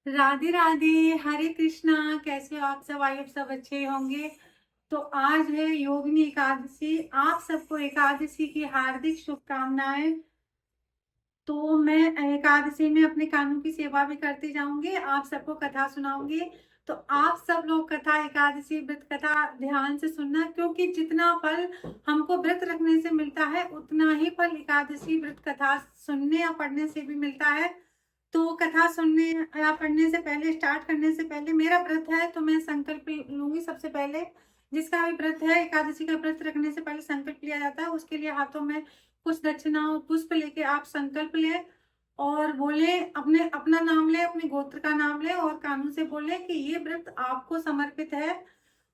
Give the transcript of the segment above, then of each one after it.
राधे राधे, हरे कृष्णा। कैसे हो आप सब? आई सब अच्छे होंगे। तो आज है योगिनी एकादशी। आप सबको एकादशी की हार्दिक शुभकामनाएं। तो मैं एकादशी में अपने कानों की सेवा भी करती जाऊंगी, आप सबको कथा सुनाऊंगी। तो आप सब लोग कथा, एकादशी व्रत कथा ध्यान से सुनना, क्योंकि जितना फल हमको व्रत रखने से मिलता है उतना ही फल एकादशी व्रत कथा सुनने या पढ़ने से भी मिलता है। तो कथा सुनने या पढ़ने से पहले, स्टार्ट करने से पहले, मेरा व्रत है तो मैं संकल्प लूंगी। सबसे पहले जिसका भी व्रत है, एकादशी का व्रत रखने से पहले संकल्प लिया जाता है। उसके लिए हाथों में कुछ दक्षिणा और पुष्प लेके आप संकल्प लें और बोले, अपना नाम ले, अपने गोत्र का नाम ले और कानू से बोले कि ये व्रत आपको समर्पित है।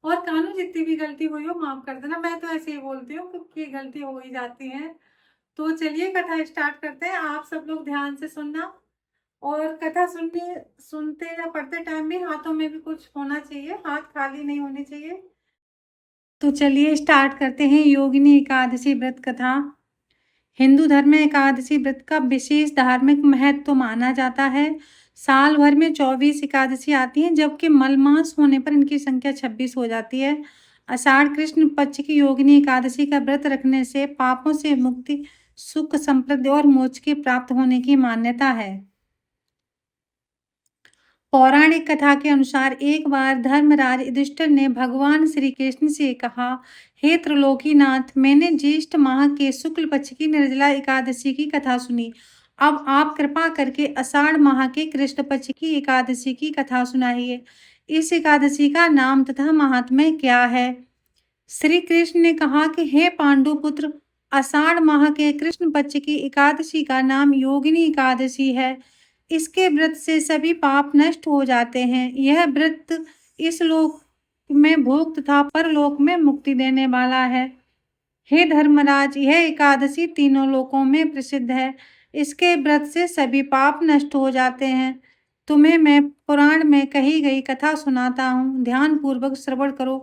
और कानू जितनी भी गलती हुई हो माफ कर देना। मैं तो ऐसे ही बोलती हूँ क्योंकि गलती हो ही जाती है। तो चलिए कथा स्टार्ट करते हैं। आप सब लोग ध्यान से सुनना। और कथा सुनने सुनते या पढ़ते टाइम भी हाथों में भी कुछ होना चाहिए, हाथ खाली नहीं होने चाहिए। तो चलिए स्टार्ट करते हैं योगिनी एकादशी व्रत कथा। हिंदू धर्म में एकादशी व्रत का विशेष धार्मिक महत्व माना जाता है। साल भर में 24 एकादशी आती हैं, जबकि मलमास होने पर इनकी संख्या 26 हो जाती है। आषाढ़ कृष्ण पक्ष की योगिनी एकादशी का व्रत रखने से पापों से मुक्ति, सुख, समृद्धि और मोक्ष की प्राप्त होने की मान्यता है। पौराणिक कथा के अनुसार एक बार धर्मराज युधिष्ठिर ने भगवान श्री कृष्ण से कहा, हे त्रिलोकीनाथ, मैंने ज्येष्ठ माह के शुक्ल पक्ष की निर्जला एकादशी की कथा सुनी। अब आप कृपा करके आषाढ़ माह के कृष्ण पक्ष की एकादशी की कथा सुनाइए। इस एकादशी का नाम तथा महात्म्य क्या है? श्री कृष्ण ने कहा कि हे पांडुपुत्र, आषाढ़ माह के कृष्ण पक्ष की एकादशी का नाम योगिनी एकादशी है। इसके व्रत से सभी पाप नष्ट हो जाते हैं। यह व्रत इस लोक में भोग तथा परलोक में मुक्ति देने वाला है। हे धर्मराज, यह एकादशी तीनों लोकों में प्रसिद्ध है। इसके व्रत से सभी पाप नष्ट हो जाते हैं। तुम्हें मैं पुराण में कही गई कथा सुनाता हूँ, ध्यान पूर्वक श्रवण करो।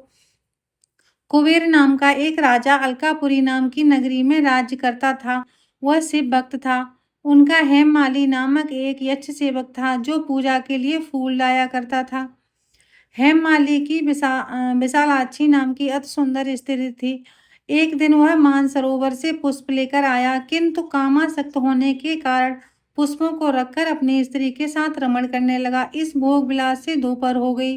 कुबेर नाम का एक राजा अलकापुरी नाम की नगरी में राज्य करता था। वह शिव भक्त था। उनका हेममाली नामक एक यक्ष सेवक था जो पूजा के लिए फूल लाया करता था। हेममाली की विशालाक्षी नाम की अति सुंदर स्त्री थी। एक दिन वह मानसरोवर से पुष्प लेकर आया, किंतु कामासक्त होने के कारण पुष्पों को रखकर अपनी स्त्री के साथ रमण करने लगा। इस भोग विलास से दोपहर हो गई।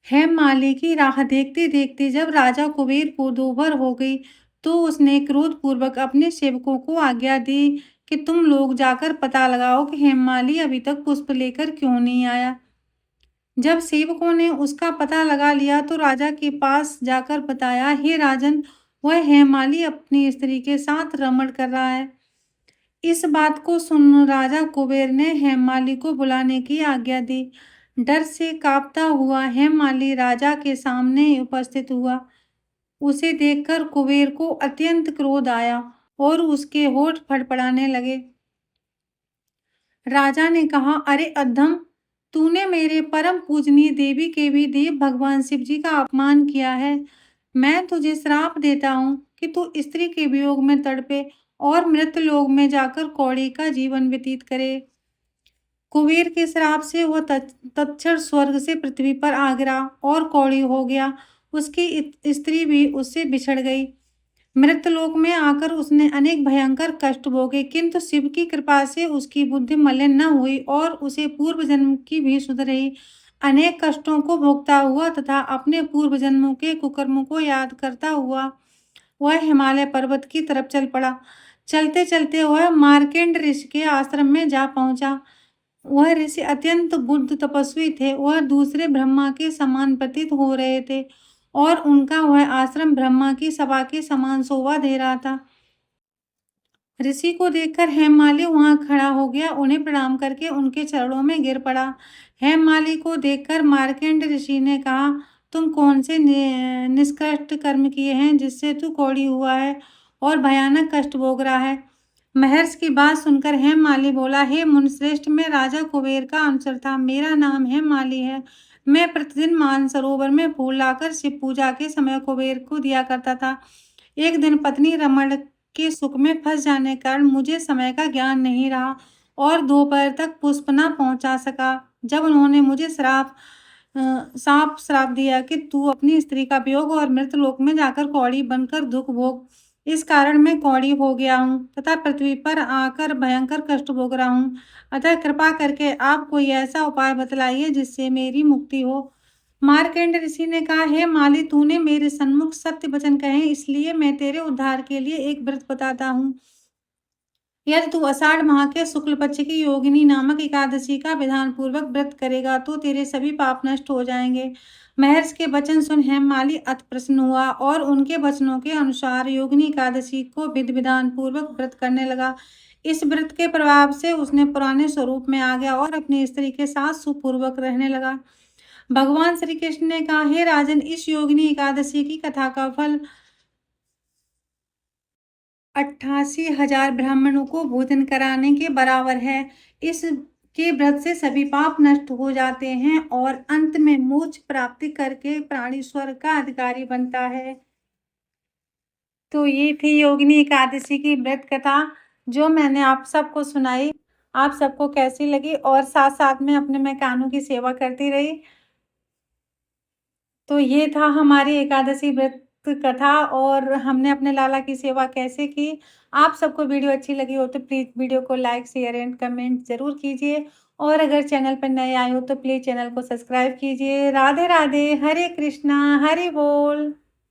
हेममाली की राह देखते देखते जब राजा कुबेर को दोपहर हो गई, तो उसने क्रोधपूर्वक अपने सेवकों को आज्ञा दी कि तुम लोग जाकर पता लगाओ कि हेममाली अभी तक पुष्प लेकर क्यों नहीं आया। जब सेवकों ने उसका पता लगा लिया तो राजा के पास जाकर बताया, हे राजन, वह हेममाली अपनी स्त्री के साथ रमण कर रहा है। इस बात को सुन राजा कुबेर ने हेममाली को बुलाने की आज्ञा दी। डर से कांपता हुआ हेममाली राजा के सामने उपस्थित हुआ। उसे देखकर कुबेर को अत्यंत क्रोध आया और उसके होठ फड़फड़ाने लगे। राजा ने कहा, अरे अधम, तूने मेरे परम पूजनीय देवी के भी देव भगवान शिव जी का अपमान किया है। मैं तुझे श्राप देता हूँ कि तू स्त्री के वियोग में तड़पे और मृत लोक में जाकर कौड़ी का जीवन व्यतीत करे। कुबेर के श्राप से वह तत्क्षण स्वर्ग से पृथ्वी पर आ गिरा और कौड़ी हो गया। उसकी स्त्री भी उससे बिछड़ गई। मृतलोक में आकर उसने अनेक भयंकर कष्ट भोगे, किंतु शिव की कृपा से उसकी बुद्धि मलिन न हुई और उसे पूर्व जन्म की भी सुध रही। अनेक कष्टों को भोगता हुआ तथा अपने पूर्व जन्मों के कुकर्मों को याद करता हुआ वह हिमालय पर्वत की तरफ चल पड़ा। चलते चलते वह मार्केंड ऋषि के आश्रम में जा पहुंचा। वह ऋषि अत्यंत बुद्ध तपस्वी थे। वह दूसरे ब्रह्मा के समान प्रतीत हो रहे थे और उनका वह आश्रम ब्रह्मा की सभा के समान शोभा दे रहा था। ऋषि को देखकर हेममाली वहां खड़ा हो गया, उन्हें प्रणाम करके उनके चरणों में गिर पड़ा। हेममाली को देखकर मार्केंड ऋषि ने कहा, तुम कौन से निष्कृष्ट कर्म किए हैं जिससे तू कौड़ी हुआ है और भयानक कष्ट भोग रहा है? महर्षि की बात सुनकर हेममाली बोला, हे मुनिश्रेष्ठ, मैं राजा कुबेर का अनुचर था। मेरा नाम हेममाली है। मैं प्रतिदिन मानसरोवर में फूल लाकर शिव पूजा के समय कुबेर को दिया करता था। एक दिन पत्नी रमण के सुख में फंस जाने के कारण मुझे समय का ज्ञान नहीं रहा और दोपहर तक पुष्प न पहुंचा सका। जब उन्होंने मुझे साफ श्राप दिया कि तू अपनी स्त्री का वियोग और मृतलोक में जाकर कौड़ी बनकर दुख भोग। इस कारण मैं कौड़ी हो गया हूँ तथा पृथ्वी पर आकर भयंकर कष्ट भोग रहा हूँ। अतः कृपा करके आप कोई ऐसा उपाय बतलाइए जिससे मेरी मुक्ति हो। मार्कंड ऋषि ने कहा, हे माली, तूने मेरे सन्मुख सत्य वचन कहे, इसलिए मैं तेरे उद्धार के लिए एक व्रत बताता हूँ। यदि तू आषाढ़ माह के शुक्ल पक्ष की योगिनी नामक एकादशी का विधान पूर्वक व्रत करेगा तो तेरे सभी पाप नष्ट हो जाएंगे। महर्षि के वचन सुन हेममाली अति प्रसन्न हुआ और उनके वचनों के अनुसार योगिनी एकादशी को विधि विधान पूर्वक व्रत करने लगा। इस व्रत के प्रभाव से उसने पुराने स्वरूप में आ गया और अपनी स्त्री के साथ सुखपूर्वक रहने लगा। भगवान श्री कृष्ण ने कहा, हे राजन, इस योगिनी एकादशी की कथा का फल 88,000 ब्राह्मणों को भोजन कराने के बराबर है। इसके व्रत से सभी पाप नष्ट हो जाते हैं और अंत में मोक्ष प्राप्ति करके प्राणी स्वर्ग का अधिकारी बनता है। तो ये थी योगिनी एकादशी की व्रत कथा जो मैंने आप सबको सुनाई। आप सबको कैसी लगी? और साथ साथ में अपने मैं कान्हों की सेवा करती रही। तो ये था हमारी एकादशी व्रत कथा और हमने अपने लाला की सेवा कैसे की। आप सबको वीडियो अच्छी लगी हो तो प्लीज़ वीडियो को लाइक, शेयर एंड कमेंट ज़रूर कीजिए और अगर चैनल पर नए आए हो तो प्लीज़ चैनल को सब्सक्राइब कीजिए। राधे राधे, हरे कृष्णा, हरि बोल।